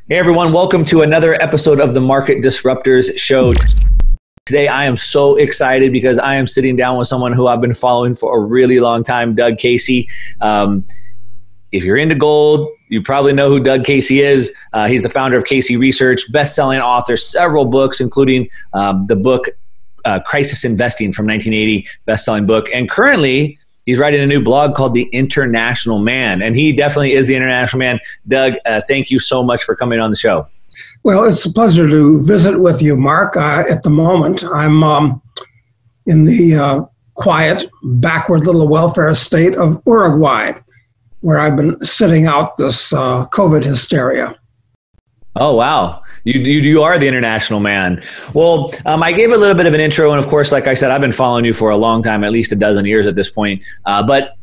Hey everyone, welcome to another episode of the Market Disruptors Show. Today I am so excited because I am sitting down with someone who I've been following for a really long time, Doug Casey. If you're into gold, you probably know who Doug Casey is. He's the founder of Casey Research, best-selling author, several books, including the book Crisis Investing from 1980, best-selling book. And currently, he's writing a new blog called The International Man, and he definitely is the International Man. Doug, thank you so much for coming on the show. Well, it's a pleasure to visit with you, Mark. At the moment, I'm in the quiet, backward little welfare state of Uruguay, where I've been sitting out this COVID hysteria. Oh, wow. You are the International Man. Well, I gave a little bit of an intro, and of course, like I said, I've been following you for a long time, at least a dozen years at this point. But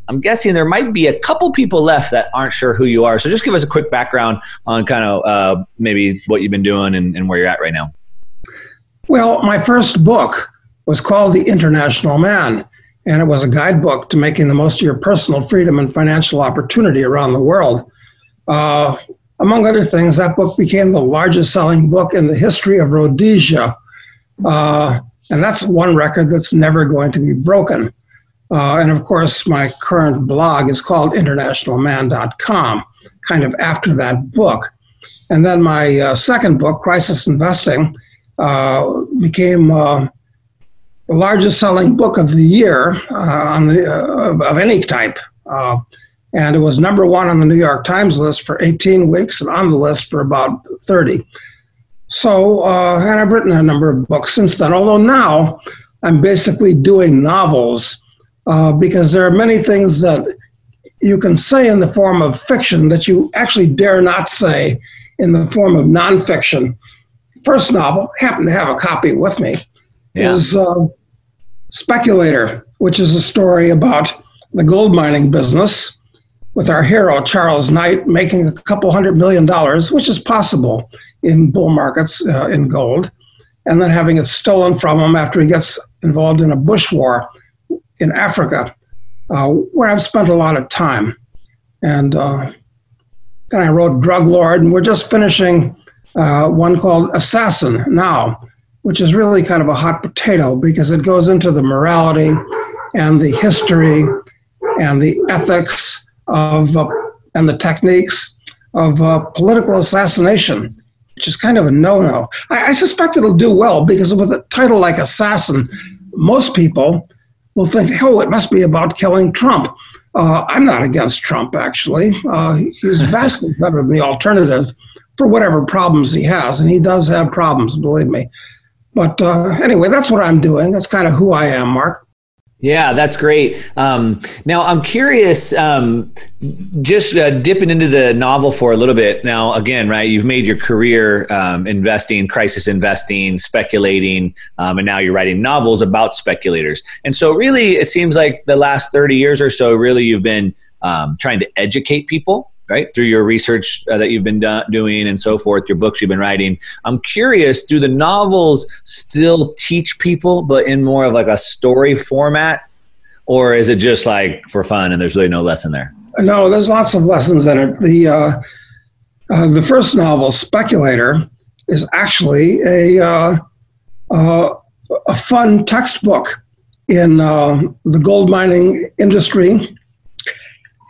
I'm guessing there might be a couple people left that aren't sure who you are. So just give us a quick background on kind of maybe what you've been doing and where you're at right now. Well, my first book was called The International Man, and it was a guidebook to making the most of your personal freedom and financial opportunity around the world. Among other things, that book became the largest selling book in the history of Rhodesia. And that's one record that's never going to be broken. And of course, my current blog is called internationalman.com, kind of after that book. And then my second book, Crisis Investing, became the largest selling book of the year of any type. And it was number one on the New York Times list for 18 weeks and on the list for about 30. So, and I've written a number of books since then, although now I'm basically doing novels because there are many things that you can say in the form of fiction that you actually dare not say in the form of nonfiction. First novel, happen to have a copy with me, is Speculator, which is a story about the gold mining business, with our hero, Charles Knight, making a couple $100 million, which is possible in bull markets in gold, and then having it stolen from him after he gets involved in a bush war in Africa, where I've spent a lot of time. And then I wrote Drug Lord, and we're just finishing one called Assassin now, which is really kind of a hot potato because it goes into the morality and the history and the ethics of and the techniques of political assassination, which is kind of a no-no. I suspect it'll do well because with a title like Assassin, most people will think, oh, it must be about killing Trump. I'm not against Trump, actually. He's vastly better than the alternative for whatever problems he has, and he does have problems, believe me. But anyway, that's what I'm doing. That's kind of who I am, Mark. Yeah, that's great. Now, I'm curious, just dipping into the novel for a little bit. Now, again, right, you've made your career investing, crisis investing, speculating, and now you're writing novels about speculators. And so really, it seems like the last 30 years or so, really, you've been trying to educate people, right, through your research that you've been doing and so forth, your books you've been writing. I'm curious, do the novels still teach people, but in more of like a story format? Or is it just like for fun and there's really no lesson there? No, there's lots of lessons in it. The first novel, Speculator, is actually a fun textbook in the gold mining industry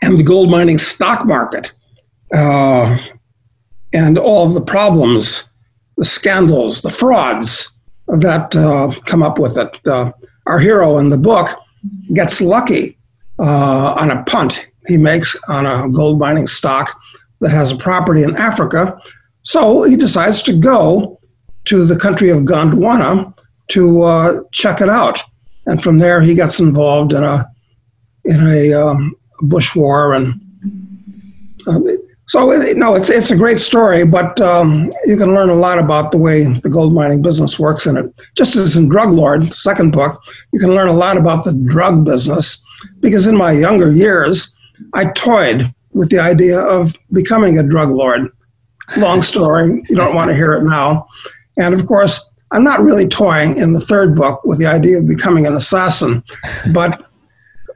and the gold mining stock market, and all of the problems, the scandals, the frauds that come up with it. Our hero in the book gets lucky on a punt he makes on a gold mining stock that has a property in Africa. So he decides to go to the country of Gondwana to check it out. And from there, he gets involved in a bush war, and it's a great story, but you can learn a lot about the way the gold mining business works in it. Just as in Drug Lord, second book, you can learn a lot about the drug business, because in my younger years, I toyed with the idea of becoming a drug lord. Long story, you don't want to hear it now. And of course, I'm not really toying in the third book with the idea of becoming an assassin, but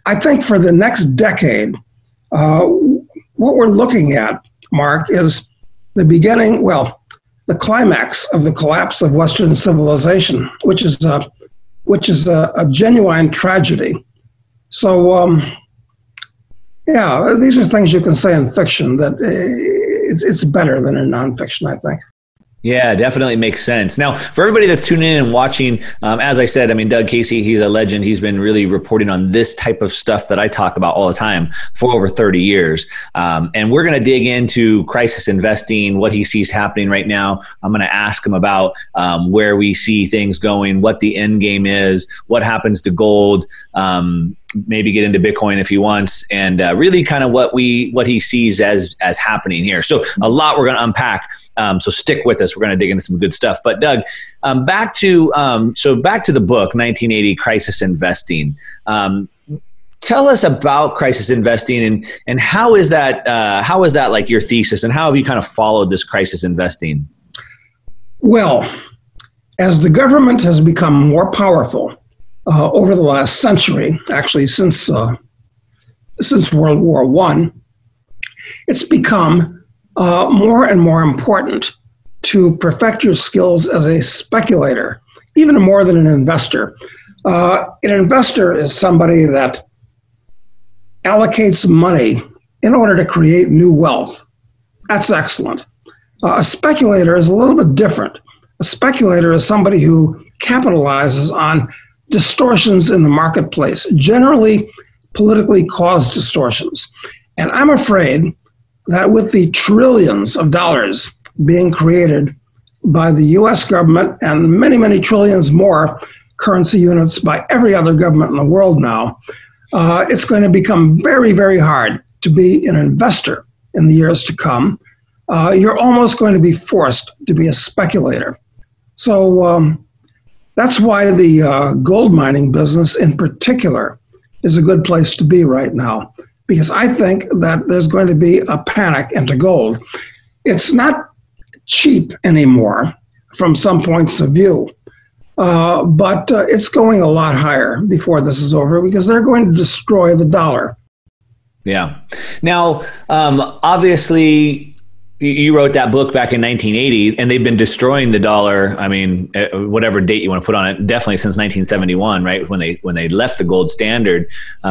I think for the next decade, what we're looking at, Mark, is the beginning, well, the climax of the collapse of Western civilization, which is a genuine tragedy. So, yeah, these are things you can say in fiction that it's better than in nonfiction, I think. Yeah, definitely makes sense. Now, for everybody that's tuning in and watching, as I said, I mean, Doug Casey, he's a legend. He's been really reporting on this type of stuff that I talk about all the time for over 30 years. And we're going to dig into crisis investing, what he sees happening right now. I'm going to ask him about where we see things going, what the end game is, what happens to gold, maybe get into Bitcoin if he wants, and really kind of what he sees as happening here. So a lot we're going to unpack. So stick with us. We're going to dig into some good stuff. But Doug, back to the book, 1980 Crisis Investing. Tell us about crisis investing and how is that like your thesis, and how have you kind of followed this crisis investing? Well, as the government has become more powerful over the last century, actually since World War I, it's become more and more important to perfect your skills as a speculator, even more than an investor. An investor is somebody that allocates money in order to create new wealth. That's excellent. A speculator is a little bit different. A speculator is somebody who capitalizes on distortions in the marketplace, generally politically caused distortions. And I'm afraid that with the trillions of dollars being created by the US government and many, many trillions more currency units by every other government in the world now, it's going to become very, very hard to be an investor in the years to come. You're almost going to be forced to be a speculator. So that's why the gold mining business in particular is a good place to be right now, because I think that there's going to be a panic into gold. It's not cheap anymore from some points of view, but it's going a lot higher before this is over, because they're going to destroy the dollar. Yeah. Now, obviously, you wrote that book back in 1980, and they've been destroying the dollar. I mean, whatever date you want to put on it, definitely since 1971, right? When they left the gold standard.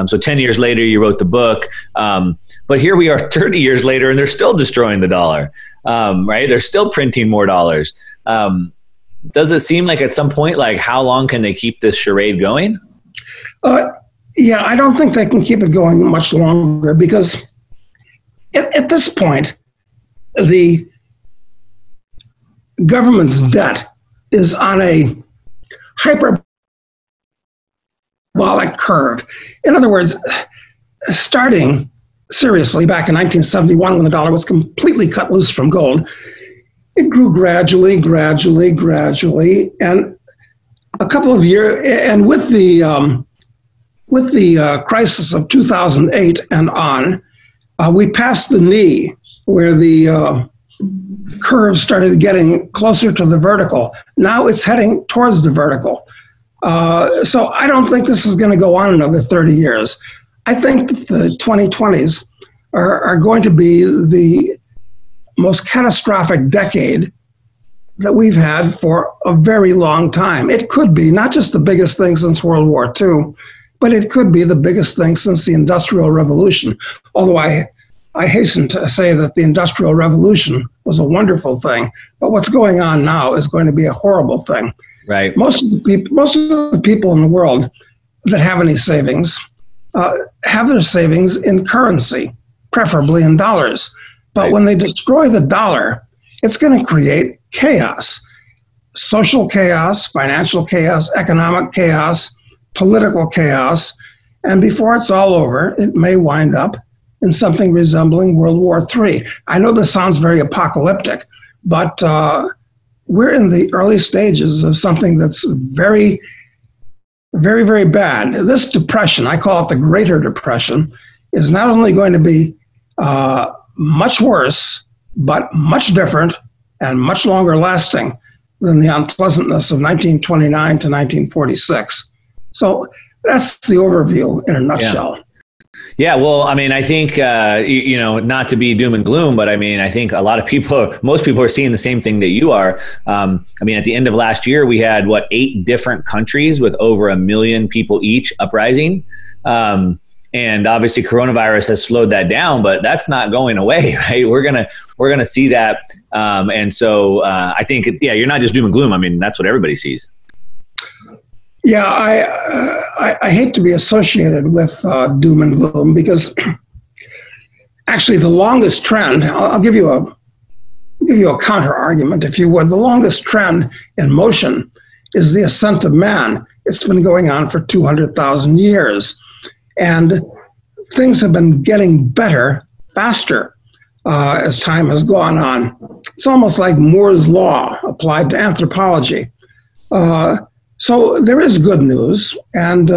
So 10 years later, you wrote the book. But here we are 30 years later, and they're still destroying the dollar, right? They're still printing more dollars. Does it seem like at some point, like how long can they keep this charade going? Yeah, I don't think they can keep it going much longer, because at this point, the government's debt is on a hyperbolic curve. In other words, starting seriously back in 1971, when the dollar was completely cut loose from gold, it grew gradually, and a couple of years, and with the crisis of 2008 and on, we passed the knee where the curve started getting closer to the vertical. Now it's heading towards the vertical. So I don't think this is going to go on another 30 years. I think that the 2020s are going to be the most catastrophic decade that we've had for a very long time. It could be not just the biggest thing since World War II, but it could be the biggest thing since the Industrial Revolution. Although I hasten to say that the Industrial Revolution was a wonderful thing, but what's going on now is going to be a horrible thing. Right. Most of the people in the world that have any savings have their savings in currency, preferably in dollars. But right. When they destroy the dollar, it's going to create chaos, social chaos, financial chaos, economic chaos, political chaos, and before it's all over, it may wind up in something resembling World War III. I know this sounds very apocalyptic, but we're in the early stages of something that's very, very, very bad. This depression, I call it the Greater Depression, is not only going to be much worse, but much different and much longer lasting than the unpleasantness of 1929 to 1946. So that's the overview in a nutshell. Yeah. Yeah, well, I mean, I think, not to be doom and gloom, but I mean, I think a lot of people, most people are seeing the same thing that you are. I mean, at the end of last year, we had, 8 different countries with over 1 million people each uprising. And obviously coronavirus has slowed that down, but that's not going away, right? We're gonna see that. And so I think, you're not just doom and gloom. I mean, that's what everybody sees. Yeah, I hate to be associated with doom and gloom because actually the longest trend, I'll give you a counter argument, if you would. The longest trend in motion is the ascent of man. It's been going on for 200,000 years. And things have been getting better, faster, as time has gone on. It's almost like Moore's Law applied to anthropology. So there is good news, and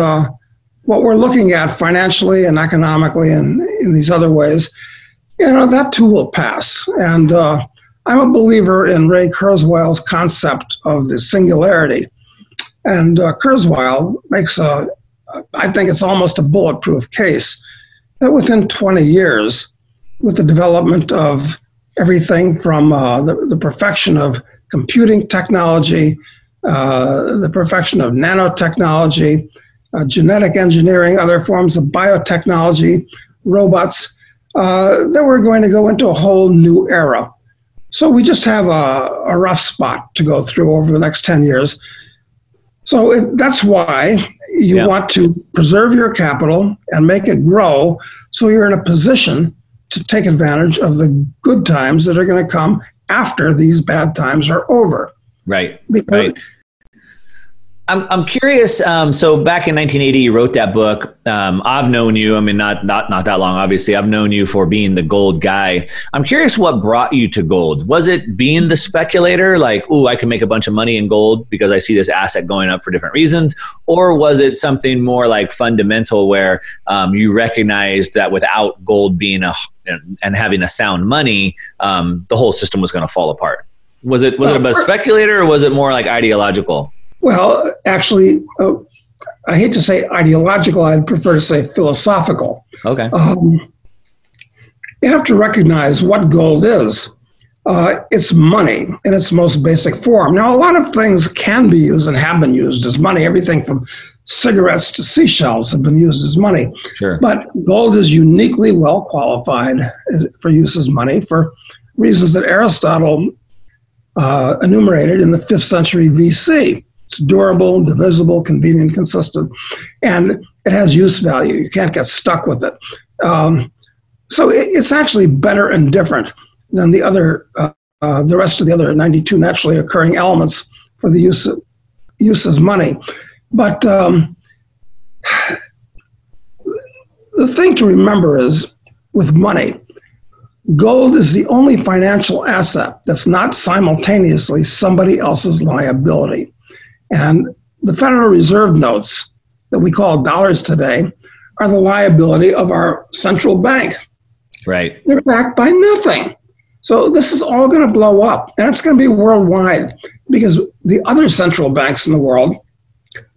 what we're looking at financially and economically and in these other ways, that too will pass. And I'm a believer in Ray Kurzweil's concept of the singularity. And Kurzweil makes I think it's almost a bulletproof case that within 20 years, with the development of everything from the perfection of computing technology, the perfection of nanotechnology, genetic engineering, other forms of biotechnology, robots, that we're going to go into a whole new era. So we just have a rough spot to go through over the next 10 years. So that's why you want to preserve your capital and make it grow so you're in a position to take advantage of the good times that are going to come after these bad times are over. Right. Right. I'm curious. So back in 1980, you wrote that book. I've known you. I mean, not that long, obviously. I've known you for being the gold guy. I'm curious what brought you to gold. Was it being the speculator, like, ooh, I can make a bunch of money in gold because I see this asset going up for different reasons? Or was it something more like fundamental where you recognized that without gold being and having a sound money, the whole system was going to fall apart? Was it about a speculator, or was it more like ideological? Well, actually, I hate to say ideological. I'd prefer to say philosophical. Okay. You have to recognize what gold is. It's money in its most basic form. Now, a lot of things can be used and have been used as money. Everything from cigarettes to seashells have been used as money. Sure. But gold is uniquely well qualified for use as money for reasons that Aristotle enumerated in the 5th century BC. It's durable, divisible, convenient, consistent, and it has use value. You can't get stuck with it. So it's actually better and different than the rest of the other 92 naturally occurring elements for the use as money. But the thing to remember is, with money, gold is the only financial asset that's not simultaneously somebody else's liability. And the Federal Reserve notes that we call dollars today are the liability of our central bank. Right. They're backed by nothing. So this is all going to blow up, and it's going to be worldwide, because the other central banks in the world,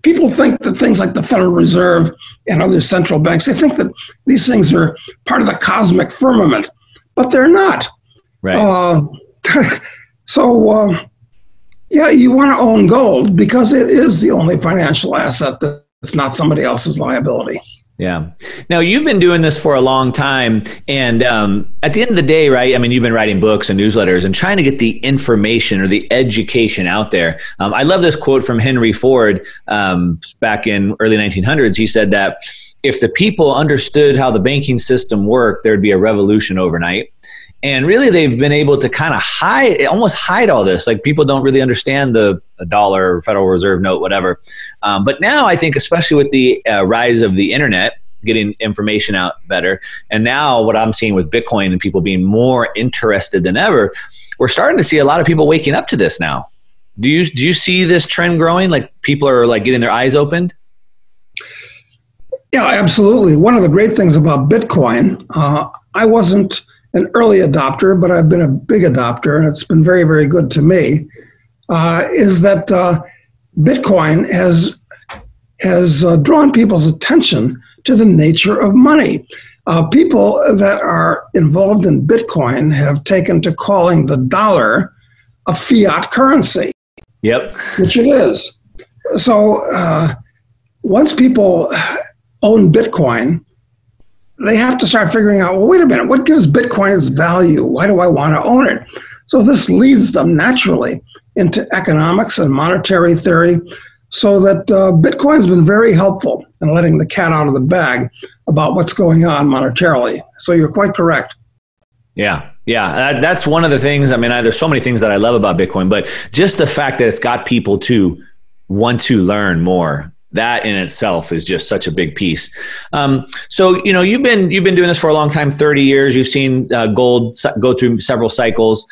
people think that things like the Federal Reserve and other central banks, they think that these things are part of the cosmic firmament, but they're not. Right. Yeah, you want to own gold because it is the only financial asset that's not somebody else's liability. Yeah. Now, you've been doing this for a long time. And at the end of the day, right, I mean, you've been writing books and newsletters and trying to get the information or the education out there. I love this quote from Henry Ford back in early 1900s. He said that if the people understood how the banking system worked, there'd be a revolution overnight. And really, they've been able to kind of almost hide all this. Like, people don't really understand the dollar, Federal Reserve note, whatever. But now I think, especially with the rise of the internet, getting information out better, and now what I'm seeing with Bitcoin and people being more interested than ever, we're starting to see a lot of people waking up to this now. Do you see this trend growing? Like, people are like getting their eyes opened? Yeah, absolutely. One of the great things about Bitcoin, I wasn't an early adopter, but I've been a big adopter, and it's been very, very good to me, is that Bitcoin has drawn people's attention to the nature of money. People that are involved in Bitcoin have taken to calling the dollar a fiat currency. Yep. Which it is. So once people own Bitcoin, they have to start figuring out, well, wait a minute, what gives Bitcoin its value? Why do I want to own it? So this leads them naturally into economics and monetary theory, so that Bitcoin's been very helpful in letting the cat out of the bag about what's going on monetarily. So you're quite correct. Yeah. That's one of the things. I mean, there's so many things that I love about Bitcoin, but just the fact that it's got people to want to learn more, that in itself is just such a big piece. So, you've been doing this for a long time, 30 years. You've seen gold go through several cycles.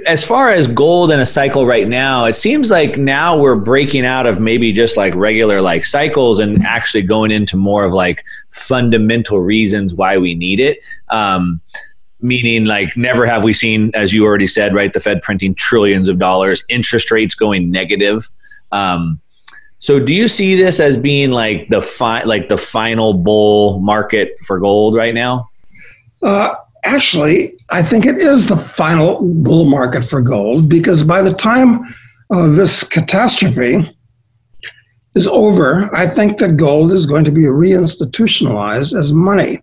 As far as gold in a cycle right now, it seems like now we're breaking out of maybe just like regular like cycles and actually going into more of like fundamental reasons why we need it. Meaning like never have we seen, as you already said, right, the Fed printing trillions of dollars, interest rates going negative. So do you see this as being like the final bull market for gold right now? Actually, I think it is the final bull market for gold, because by the time this catastrophe is over, I think that gold is going to be reinstitutionalized as money.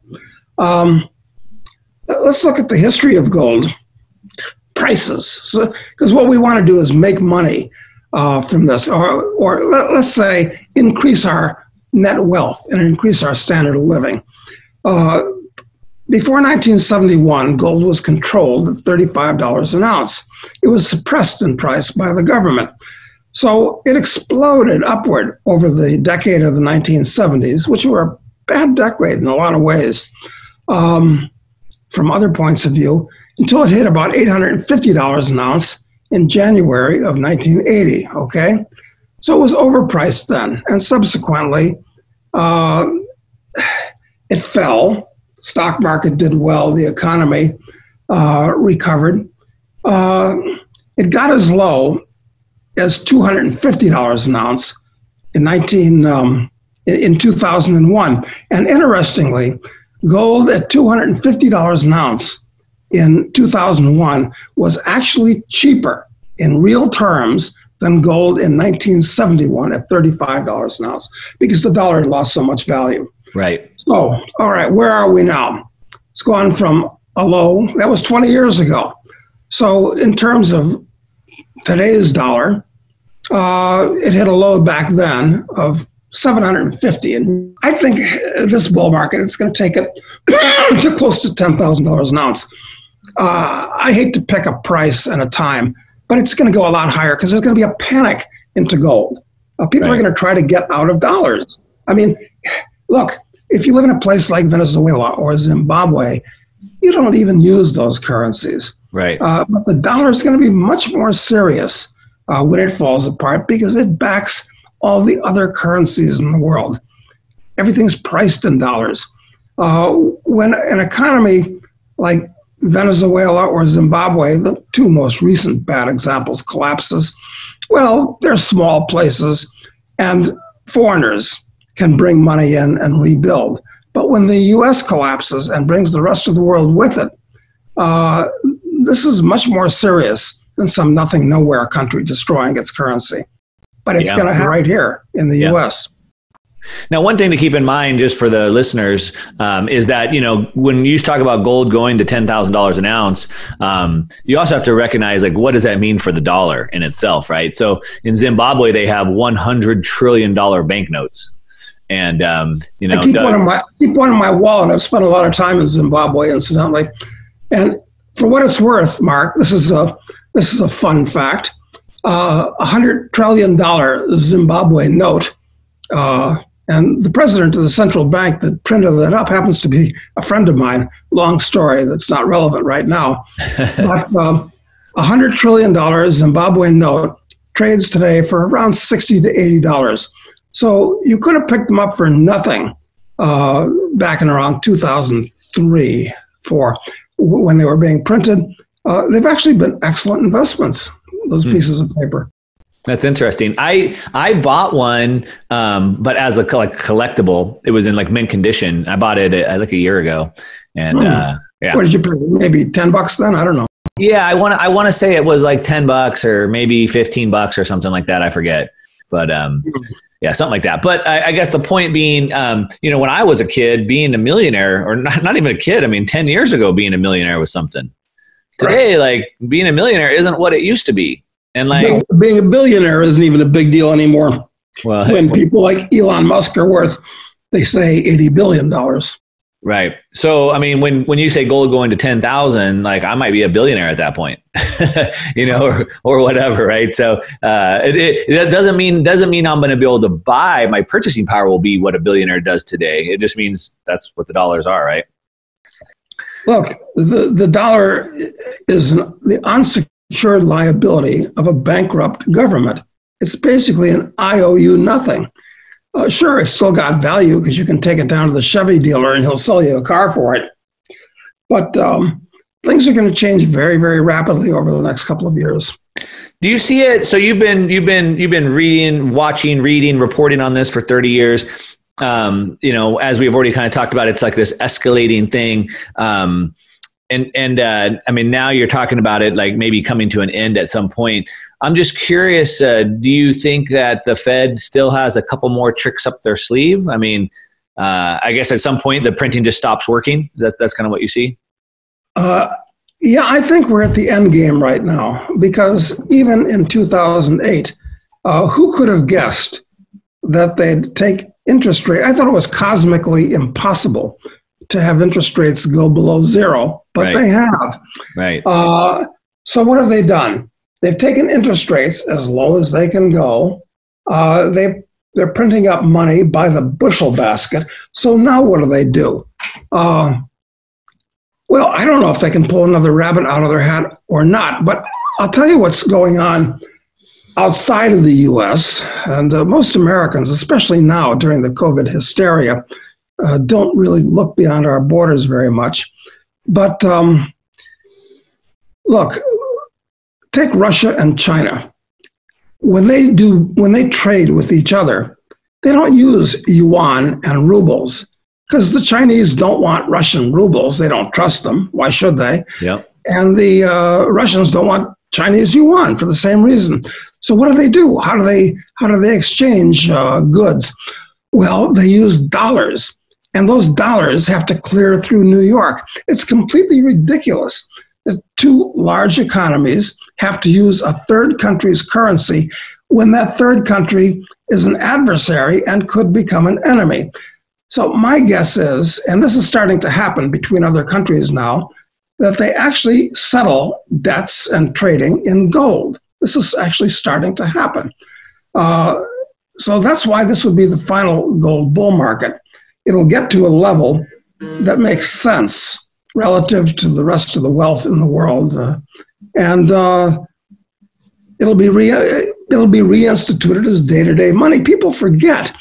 Let's look at the history of gold prices, because what we want to do is make money from this, or let's say increase our net wealth and increase our standard of living. Before 1971, gold was controlled at $35 an ounce. It was suppressed in price by the government. So it exploded upward over the decade of the 1970s, which were a bad decade in a lot of ways, from other points of view, until it hit about $850 an ounce in January of 1980, okay? So it was overpriced then, and subsequently it fell. Stock market did well, the economy recovered. It got as low as $250 an ounce in 2001. And interestingly, gold at $250 an ounce in 2001 was actually cheaper in real terms than gold in 1971 at $35 an ounce, because the dollar had lost so much value. Right. So, all right, where are we now? It's gone from a low, that was 20 years ago. So in terms of today's dollar, it hit a low back then of 750. And I think this bull market, it's going to take it to close to $10,000 an ounce. I hate to pick a price and a time, but it's going to go a lot higher because there's going to be a panic into gold. People are going to try to get out of dollars. I mean, look, if you live in a place like Venezuela or Zimbabwe, you don't even use those currencies. Right. But the dollar is going to be much more serious when it falls apart, because it backs all the other currencies in the world. Everything's priced in dollars. When an economy like Venezuela or Zimbabwe, the two most recent bad examples, collapses, well, they're small places and foreigners can bring money in and rebuild. But when the U.S. collapses and brings the rest of the world with it, this is much more serious than some nothing nowhere country destroying its currency. But it's going to happen right here in the U.S. Now, one thing to keep in mind, just for the listeners, is that, when you talk about gold going to $10,000 an ounce, you also have to recognize, like, what does that mean for the dollar in itself, right? So in Zimbabwe, they have $100 trillion banknotes. And, I keep one in my wallet. I've spent a lot of time in Zimbabwe, incidentally. And for what it's worth, Mark, this is a fun fact. $100 trillion Zimbabwe note, and the president of the central bank that printed that up happens to be a friend of mine. Long story that's not relevant right now. But $100 trillion Zimbabwe note trades today for around $60 to $80. So you could have picked them up for nothing back in around 2003, 2004, when they were being printed. They've actually been excellent investments, those pieces of paper. That's interesting. I bought one, but as a collectible. It was in like mint condition. I bought it like a year ago, and yeah. What did you pay? Maybe $10 then? I don't know. Yeah, I want to say it was like $10 or maybe $15 or something like that. I forget, but yeah, something like that. But I guess the point being, when I was a kid, being a millionaire, or not even a kid, I mean, 10 years ago, being a millionaire was something. Today, like being a millionaire isn't what it used to be. And like being a billionaire isn't even a big deal anymore. Well, when people like Elon Musk are worth, they say $80 billion. Right. So, I mean, when you say gold going to 10,000, like I might be a billionaire at that point, or whatever. Right. So, it doesn't mean I'm going to be able to buy. My purchasing power will be what a billionaire does today. It just means that's what the dollars are. Right. Look, the dollar is the unsecured liability of a bankrupt government. It's basically an IOU nothing. Sure, it's still got value because you can take it down to the Chevy dealer and he'll sell you a car for it. But things are going to change very, very rapidly over the next couple of years. Do you see it? So you've been reading, watching, reporting on this for 30 years. As we've already kind of talked about, it's like this escalating thing. I mean, now you're talking about it like maybe coming to an end at some point. I'm just curious, do you think that the Fed still has a couple more tricks up their sleeve? I mean, I guess at some point the printing just stops working. That's kind of what you see? Yeah, I think we're at the end game right now, because even in 2008, who could have guessed that they'd take interest rate? I thought it was cosmically impossible to have interest rates go below zero, but they have. Right. So what have they done? They've taken interest rates as low as they can go. They're printing up money by the bushel basket. So now what do? Well, I don't know if they can pull another rabbit out of their hat or not, but I'll tell you what's going on outside of the U.S. And most Americans, especially now during the COVID hysteria, don't really look beyond our borders very much. But look, take Russia and China. When they trade with each other, they don't use yuan and rubles, because the Chinese don't want Russian rubles. They don't trust them. Why should they? Yep. And the Russians don't want Chinese yuan for the same reason. So what do? How do they exchange goods? Well, they use dollars, and those dollars have to clear through New York. It's completely ridiculous that two large economies have to use a third country's currency when that third country is an adversary and could become an enemy. So my guess is, and this is starting to happen between other countries now, that they actually settle debts and trading in gold. This is actually starting to happen. So that's why this would be the final gold bull market. It'll get to a level that makes sense relative to the rest of the wealth in the world, and it'll be reinstituted as day-to-day money. People forget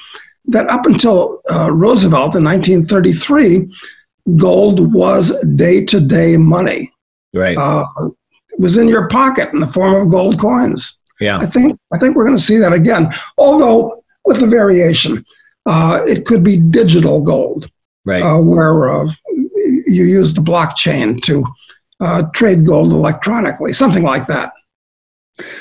that up until Roosevelt in 1933, gold was day-to-day money. Right. It was in your pocket in the form of gold coins. Yeah. I think we're going to see that again, although with a variation. It could be digital gold, right? Where you use the blockchain to trade gold electronically, something like that.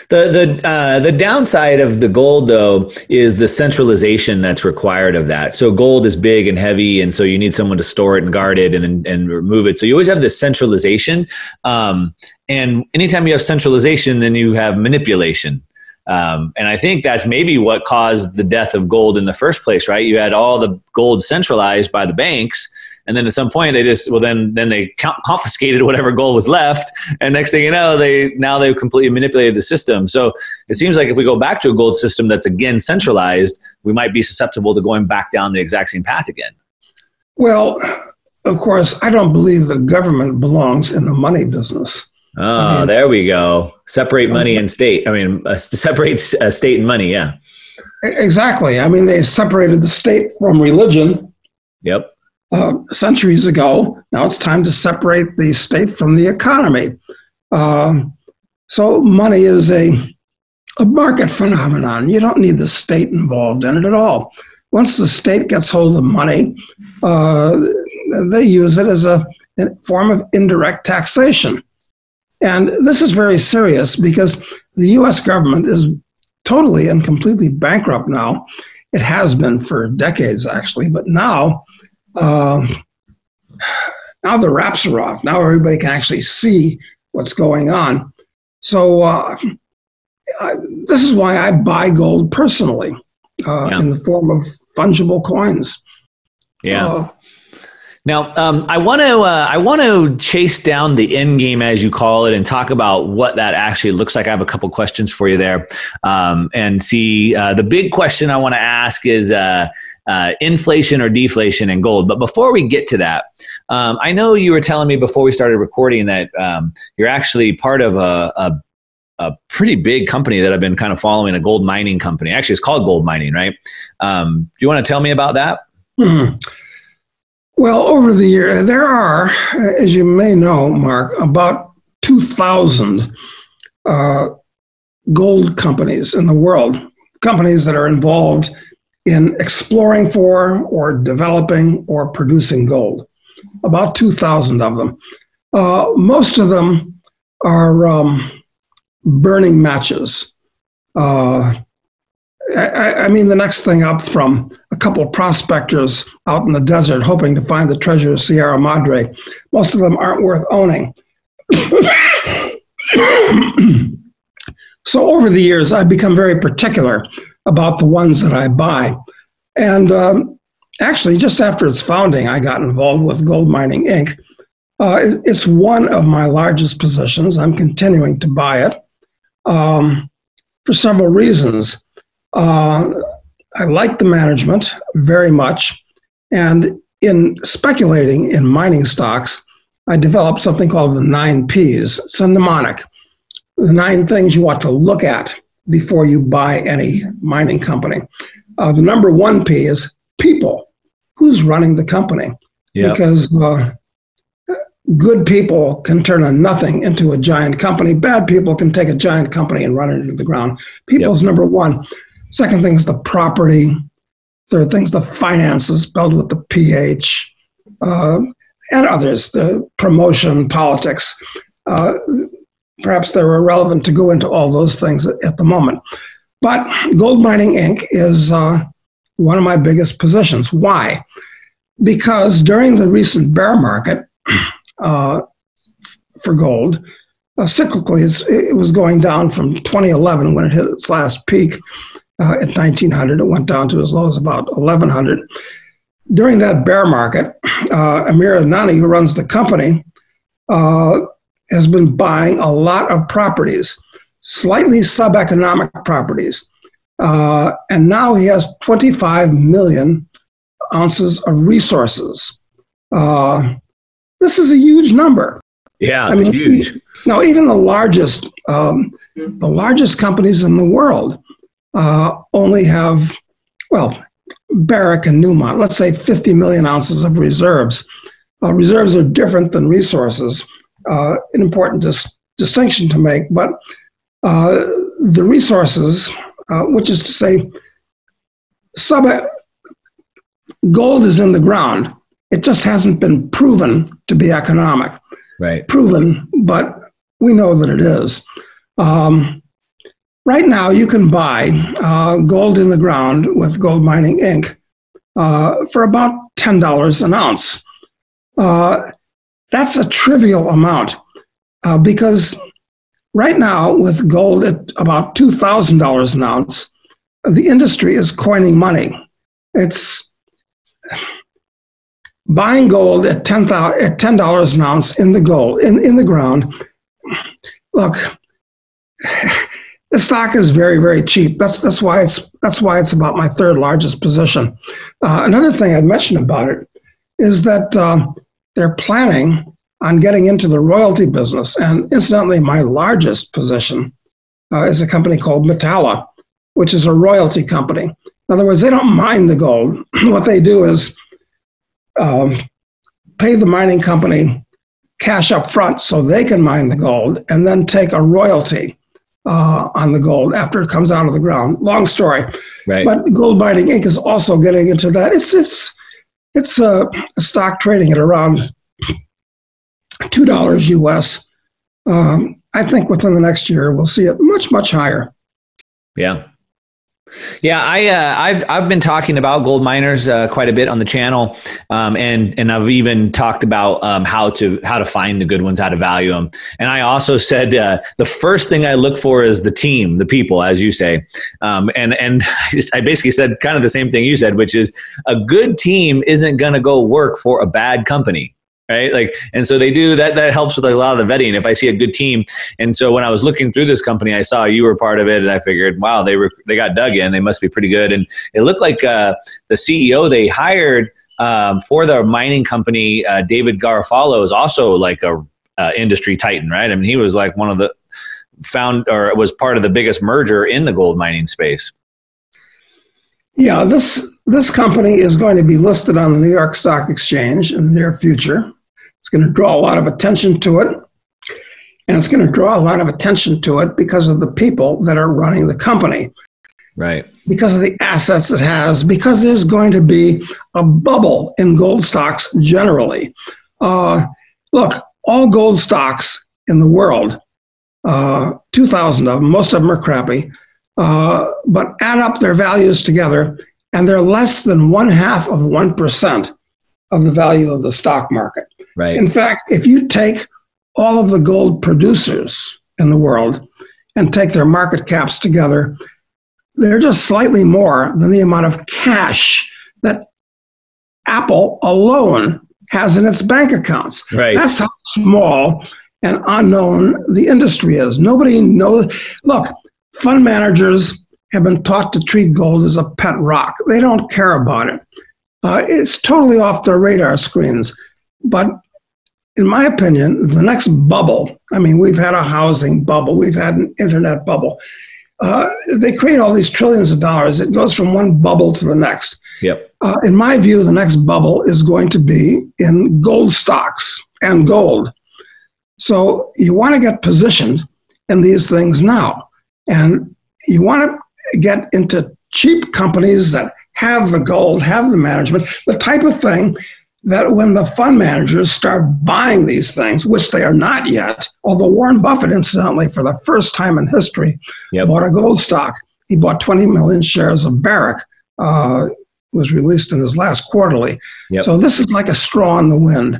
The downside of the gold, though, is the centralization that's required of that. So gold is big and heavy, and so you need someone to store it and guard it and remove it. So you always have this centralization. And anytime you have centralization, then you have manipulation. And I think that's maybe what caused the death of gold in the first place, right? You had all the gold centralized by the banks. And then at some point then they confiscated whatever gold was left. And next thing you know, they've completely manipulated the system. So it seems like if we go back to a gold system that's again centralized, we might be susceptible to going back down the exact same path again. Well, of course, I don't believe the government belongs in the money business. Oh, there we go. Separate money and state. I mean, separate state and money. Yeah. Exactly. I mean, they separated the state from religion. Yep. Centuries ago. Now it's time to separate the state from the economy. So money is a a market phenomenon. You don't need the state involved in it at all. Once the state gets hold of money, they use it as a form of indirect taxation. And this is very serious because the U.S. government is totally and completely bankrupt now. It has been for decades, actually, but now the wraps are off. Now everybody can actually see what's going on. So this is why I buy gold personally in the form of fungible coins. Yeah. Now, I want to chase down the end game, as you call it, and talk about what that actually looks like. I have a couple questions for you there, and see the big question I want to ask is inflation or deflation in gold. But before we get to that, I know you were telling me before we started recording that you're actually part of a pretty big company that I've been kind of following, a gold mining company. Actually, it's called Gold Mining, right? Do you want to tell me about that? Mm-hmm. Well, over the year, there are, as you may know, Mark, about 2,000 gold companies in the world, companies that are involved in exploring for or developing or producing gold. About 2,000 of them. Most of them are burning matches. I mean, the next thing up from a couple of prospectors out in the desert hoping to find the treasure of Sierra Madre. Most of them aren't worth owning. So over the years, I've become very particular about the ones that I buy. And actually, just after its founding, I got involved with Gold Mining Inc. It's one of my largest positions. I'm continuing to buy it for several reasons. I like the management very much. And in speculating in mining stocks, I developed something called the 9 Ps. It's a mnemonic. The 9 things you ought to look at before you buy any mining company. The number 1 P is people. Who's running the company? Yep. Because good people can turn a nothing into a giant company. Bad people can take a giant company and run it into the ground. People's number 1. Second thing is the property. Third thing is the finances, spelled with the PH, and others, the promotion, politics. Perhaps they're irrelevant to go into all those things at the moment. But Gold Mining Inc. is one of my biggest positions. Why? Because during the recent bear market for gold, cyclically, it was going down from 2011 when it hit its last peak at 1,900. It went down to as low as about 1,100. During that bear market, Amir Adnani, who runs the company, has been buying a lot of properties, slightly sub-economic properties. And now he has 25 million ounces of resources. This is a huge number. Yeah, I mean, huge. Now, even the largest companies in the world only have, well, Barrick and Newmont, let's say 50 million ounces of reserves. Reserves are different than resources, an important distinction to make, but the resources, which is to say, gold is in the ground. It just hasn't been proven to be economic. Right. Proven, but we know that it is. Right now, you can buy gold in the ground with Gold Mining Inc. For about $10 an ounce. That's a trivial amount because right now, with gold at about $2,000 an ounce, the industry is coining money. It's buying gold at $10 an ounce in the ground. Look, the stock is very, very cheap. That's why it's about my third largest position. Another thing I'd mention about it is that they're planning on getting into the royalty business. And incidentally, my largest position is a company called Metalla, which is a royalty company. In other words, they don't mine the gold. What they do is pay the mining company cash up front so they can mine the gold and then take a royalty on the gold after it comes out of the ground. Long story, Right. but Gold Mining Inc. is also getting into that. It's a stock trading at around $2 US. I think within the next year we'll see it much higher. Yeah. Yeah, I've been talking about gold miners quite a bit on the channel, and I've even talked about how to find the good ones, how to value them. And I also said the first thing I look for is the team, the people, as you say. And I basically said kind of the same thing you said, which is a good team isn't going to go work for a bad company. Right. Like, and so they do that. That helps with a lot of the vetting. If I see a good team. And so when I was looking through this company, I saw you were part of it, and I figured, wow, they got dug in. They must be pretty good. And it looked like the CEO they hired for the mining company, David Garofalo, is also like a industry titan, right? I mean, he was like one of the was part of the biggest merger in the gold mining space. Yeah, this company is going to be listed on the New York Stock Exchange in the near future. It's going to draw a lot of attention to it. And it's going to draw a lot of attention to it because of the people that are running the company. Right. Because of the assets it has, because there's going to be a bubble in gold stocks generally. Look, all gold stocks in the world, 2,000 of them, most of them are crappy, but add up their values together, and they're less than 0.5% of the value of the stock market. Right. In fact, if you take all of the gold producers in the world and take their market caps together, they're just slightly more than the amount of cash that Apple alone has in its bank accounts. Right. That's how small and unknown the industry is. Nobody knows. Look, fund managers have been taught to treat gold as a pet rock. They don't care about it. It's totally off their radar screens. But in my opinion, the next bubble, I mean, we've had a housing bubble, we've had an internet bubble. They create all these trillions of dollars. It goes from one bubble to the next. Yep. In my view, the next bubble is going to be in gold stocks and gold. So you want to get positioned in these things now. And you want to get into cheap companies that have the gold, have the management, the type of thing that when the fund managers start buying these things, which they are not yet, although Warren Buffett, incidentally, for the first time in history, bought a gold stock. He bought 20 million shares of Barrick. Was released in his last quarterly. Yep. So this is like a straw in the wind.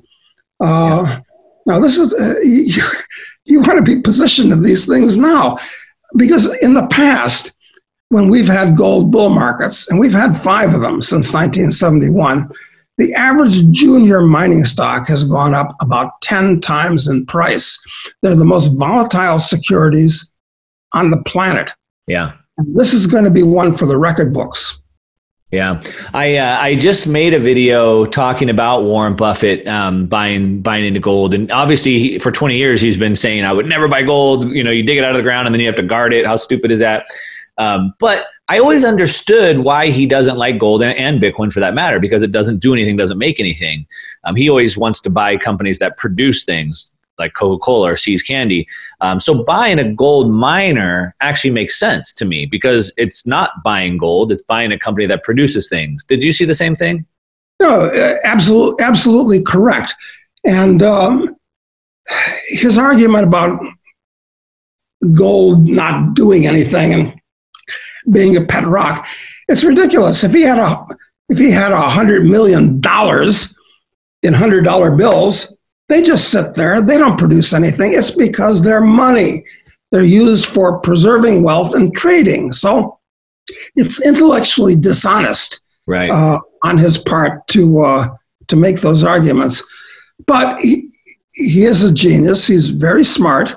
Now, this is, you want to be positioned in these things now. Because in the past, when we've had gold bull markets, and we've had 5 of them since 1971, the average junior mining stock has gone up about 10 times in price. They're the most volatile securities on the planet. Yeah. And this is going to be one for the record books. Yeah, I just made a video talking about Warren Buffett buying into gold, and obviously for 20 years he's been saying I would never buy gold. You know, you dig it out of the ground and then you have to guard it. How stupid is that? But I always understood why he doesn't like gold and Bitcoin for that matter, because it doesn't do anything, doesn't make anything. He always wants to buy companies that produce things like Coca-Cola or See's Candy. So buying a gold miner actually makes sense to me because it's not buying gold, it's buying a company that produces things. Did you see the same thing? No, absolutely correct. And his argument about gold not doing anything and being a pet rock, it's ridiculous. If he had $100 million in $100 bills, they just sit there. They don't produce anything. It's because they're money. They're used for preserving wealth and trading. So it's intellectually dishonest, right, on his part to make those arguments. But he is a genius. He's very smart.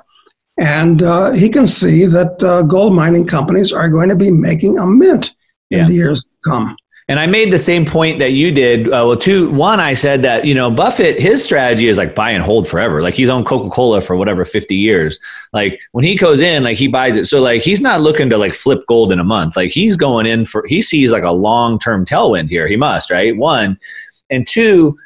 And he can see that gold mining companies are going to be making a mint in the years to come. And I made the same point that you did. One, I said that, Buffett, his strategy is like buy and hold forever. Like he's owned Coca-Cola for whatever, 50 years. Like when he goes in, like he buys it. So like, he's not looking to like flip gold in a month. Like he's going in he sees like a long-term tailwind here. He must, right? One. And two,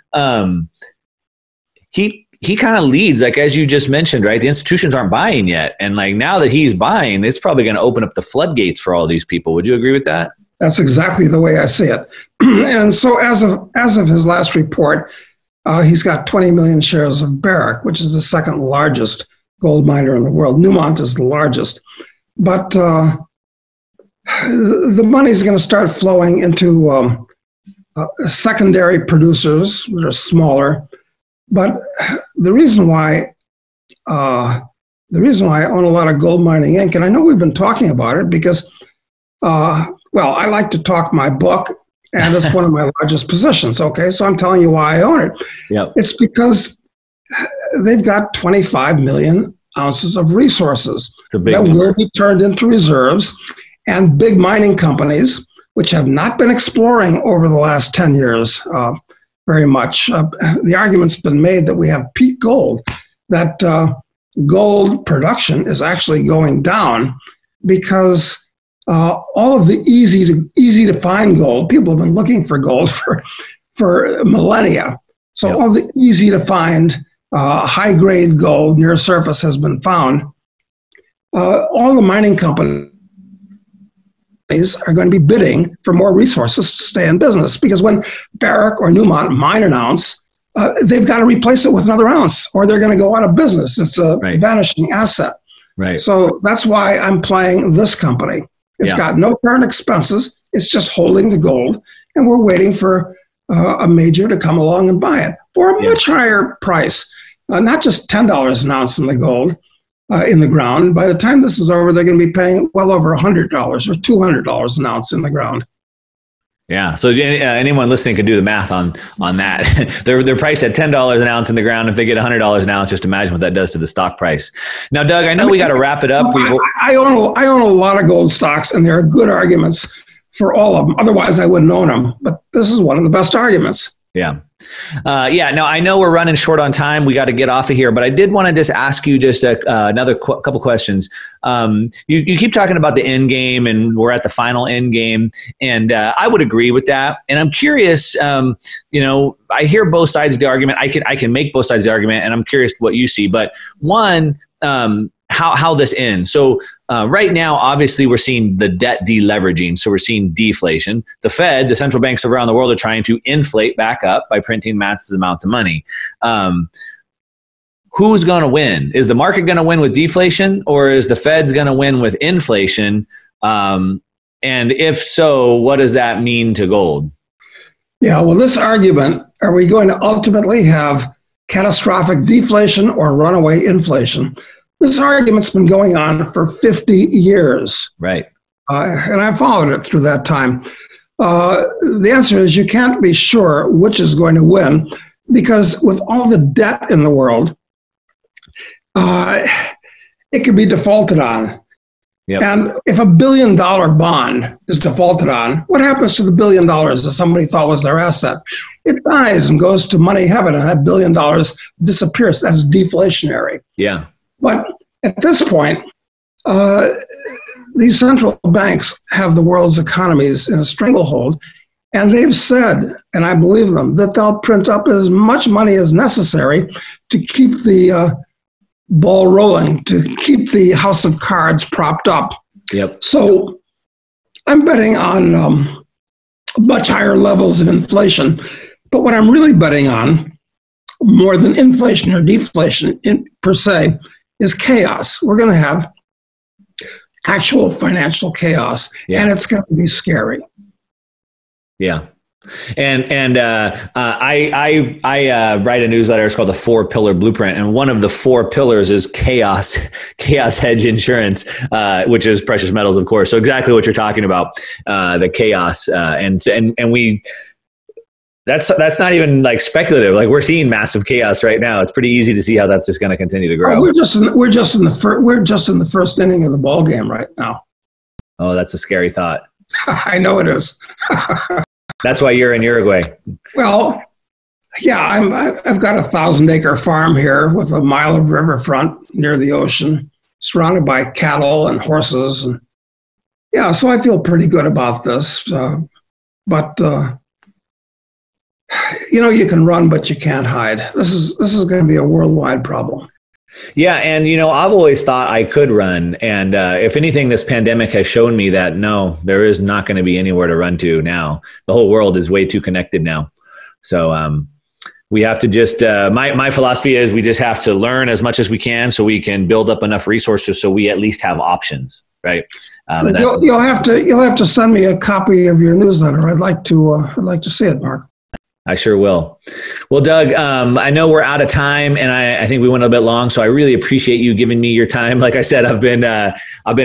he kind of leads, like, as you just mentioned, right? The institutions aren't buying yet. And like, now that he's buying, it's probably going to open up the floodgates for all these people. Would you agree with that? That's exactly the way I see it. And so as of his last report, he's got 20 million shares of Barrick, which is the second largest gold miner in the world. Newmont is the largest. But the money is going to start flowing into secondary producers that are smaller. But the reason why I own a lot of Gold Mining Inc., and I know we've been talking about it because, well, I like to talk my book, and it's one of my largest positions. Okay, so I'm telling you why I own it. Yep. It's because they've got 25 million ounces of resources that will be turned into reserves, and big mining companies, which have not been exploring over the last 10 years very much. The argument's been made that we have peak gold, that gold production is actually going down because all of the easy to find gold, people have been looking for gold for millennia. So yep. All the easy to find high grade gold near surface has been found. All the mining companies are going to be bidding for more resources to stay in business, because when Barrick or Newmont mine an ounce, they've got to replace it with another ounce or they're going to go out of business. It's a vanishing asset. Right. So that's why I'm playing this company. It's got no current expenses. It's just holding the gold, and we're waiting for a major to come along and buy it for a much higher price, not just $10 an ounce in the gold in the ground. By the time this is over, they're going to be paying well over $100 or $200 an ounce in the ground. Yeah. So anyone listening can do the math on that. they're priced at $10 an ounce in the ground. If they get $100 an ounce, just imagine what that does to the stock price. Now, Doug, I know we got to wrap it up. I own a lot of gold stocks, and there are good arguments for all of them. Otherwise, I wouldn't own them. But this is one of the best arguments. Yeah. No, I know we're running short on time. We got to get off of here, but I did want to just ask you just another couple questions. You keep talking about the end game, and we're at the final end game, and I would agree with that. And I'm curious, I hear both sides of the argument. I can make both sides of the argument, and I'm curious what you see. But one, how this ends. So right now, obviously, we're seeing the debt deleveraging. So we're seeing deflation. The Fed, the central banks around the world, are trying to inflate back up by printing massive amounts of money. Who's going to win? Is the market going to win with deflation, or is the Fed's going to win with inflation? And if so, what does that mean to gold? Yeah, well, this argument, are we going to ultimately have catastrophic deflation or runaway inflation? This argument's been going on for 50 years. Right. And I followed it through that time. The answer is you can't be sure which is going to win, because with all the debt in the world, it could be defaulted on. Yep. And if $1 billion bond is defaulted on, what happens to the $1 billion that somebody thought was their asset? It dies and goes to money heaven, and that $1 billion disappears. That's deflationary. Yeah. But at this point, these central banks have the world's economies in a stranglehold, and they've said, and I believe them, that they'll print up as much money as necessary to keep the ball rolling, to keep the house of cards propped up. Yep. So I'm betting on much higher levels of inflation. But what I'm really betting on, more than inflation or deflation per se, is chaos. We're going to have actual financial chaos, and it's going to be scary. Yeah. And I write a newsletter. It's called the 4-Pillar Blueprint, and one of the 4 pillars is chaos hedge insurance, which is precious metals, of course. So exactly what you're talking about, the chaos, and we. That's not even like speculative. Like, we're seeing massive chaos right now. It's pretty easy to see how that's just going to continue to grow. We're just in the first inning of the ball game right now. Oh, that's a scary thought. I know it is. That's why you're in Uruguay. Well, yeah, I've got a 1,000-acre farm here with a mile of riverfront near the ocean, surrounded by cattle and horses, and yeah, so I feel pretty good about this. But You can run, but you can't hide. This is going to be a worldwide problem. Yeah. And, I've always thought I could run. And if anything, this pandemic has shown me that no, there is not going to be anywhere to run to now. The whole world is way too connected now. So we have to just, my philosophy is we just have to learn as much as we can so we can build up enough resources so we at least have options, right? You'll have to send me a copy of your newsletter. I'd like to see it, Mark. I sure will. Well, Doug, I know we're out of time, and I think we went a bit long, so I really appreciate you giving me your time. Like I said, I've been a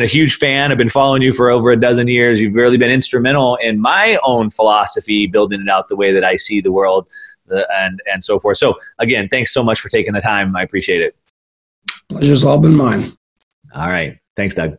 huge fan. I've been following you for over a dozen years. You've really been instrumental in my own philosophy, building it out the way that I see the world, and so forth. So, again, thanks so much for taking the time. I appreciate it. Pleasure's all been mine. All right. Thanks, Doug.